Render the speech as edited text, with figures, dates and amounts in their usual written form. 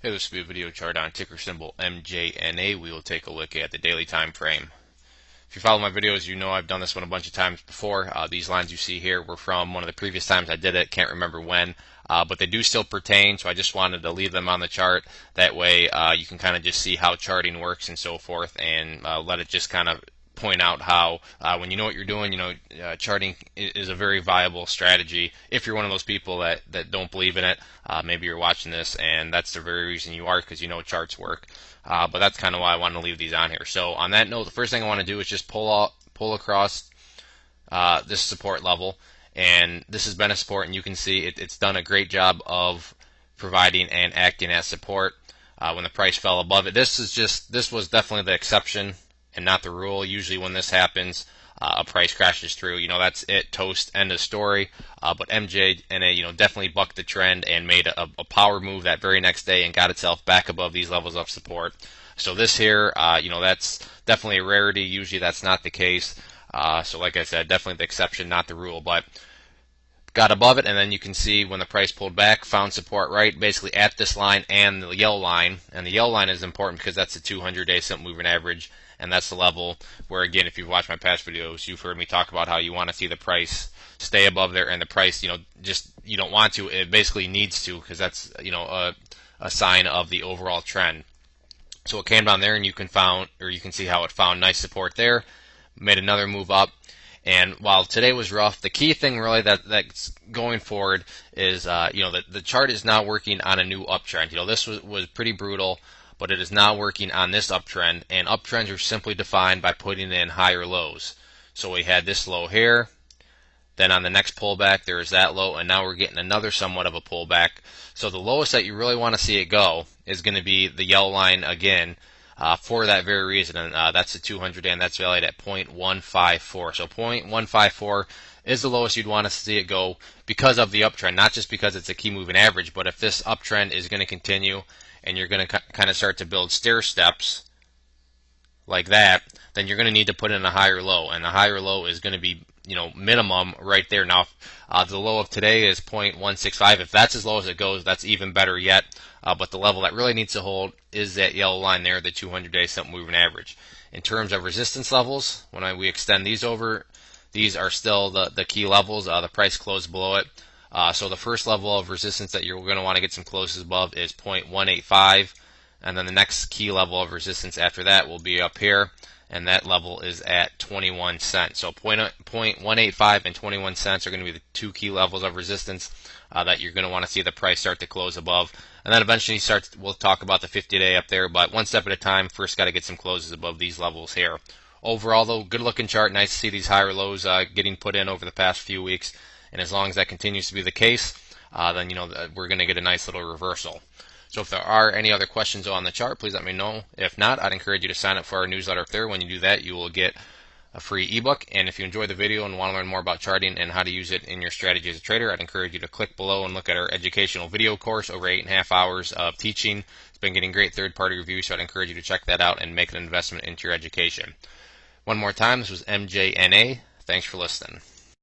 Okay, this will be a video chart on ticker symbol MJNA. We will take a look at the daily time frame. If you follow my videos, you know I've done this one a bunch of times before. These lines you see here were from one of the previous times I did it. Can't remember when, but they do still pertain, so I just wanted to leave them on the chart. That way you can kind of just see how charting works and so forth, and let it just kind of point out how when you know what you're doing, charting is a very viable strategy. If you're one of those people that don't believe in it, maybe you're watching this and that's the very reason you are, because you know charts work. But that's kind of why I want to leave these on here. So on that note, the first thing I want to do is just pull across this support level, and this has been a support, and you can see it's done a great job of providing and acting as support when the price fell above it. This was definitely the exception and not the rule. Usually when this happens, a price crashes through. That's it, toast, end of story. But MJNA, definitely bucked the trend and made a power move that very next day and got itself back above these levels of support. So this here, that's definitely a rarity. Usually that's not the case. So like I said, definitely the exception, not the rule. But got above it, and then you can see when the price pulled back, found support right basically at this line and the yellow line. And the yellow line is important because that's the 200-day simple moving average, and that's the level where, again, if you've watched my past videos, you've heard me talk about how you want to see the price stay above there, and the price, just you don't want to, it basically needs to, because that's a sign of the overall trend. So it came down there, and you can see how it found nice support there, made another move up. And while today was rough, the key thing really that's going forward is, the chart is now working on a new uptrend. This was pretty brutal, but it is now working on this uptrend, and uptrends are simply defined by putting in higher lows. So we had this low here, then on the next pullback there is that low, and now we're getting another somewhat of a pullback. So the lowest that you really want to see it go is going to be the yellow line again, for that very reason, and that's the 200-day, and that's valued at 0.154. So 0.154 is the lowest you'd want to see it go because of the uptrend, not just because it's a key moving average, but if this uptrend is going to continue and you're going to kind of start to build stair steps like that, then you're going to need to put in a higher low, and the higher low is going to be minimum right there. Now the low of today is 0.165. If that's as low as it goes, that's even better yet. But the level that really needs to hold is that yellow line there, the 200-day simple moving average. In terms of resistance levels, when we extend these over, these are still the key levels. The price closed below it. So the first level of resistance that you're going to want to get some closes above is 0.185, and then the next key level of resistance after that will be up here, and that level is at 21 cents. So 0.185 and 21 cents are going to be the two key levels of resistance that you're going to want to see the price start to close above. And then eventually we'll talk about the 50-day up there, but one step at a time. First got to get some closes above these levels here. Overall, though, good looking chart. Nice to see these higher lows getting put in over the past few weeks. And as long as that continues to be the case, then we're going to get a nice little reversal. So if there are any other questions on the chart, please let me know. If not, I'd encourage you to sign up for our newsletter up there. When you do that, you will get a free ebook. And if you enjoyed the video and want to learn more about charting and how to use it in your strategy as a trader, I'd encourage you to click below and look at our educational video course, over 8.5 hours of teaching. It's been getting great third-party reviews, so I'd encourage you to check that out and make an investment into your education. One more time, this was MJNA. Thanks for listening.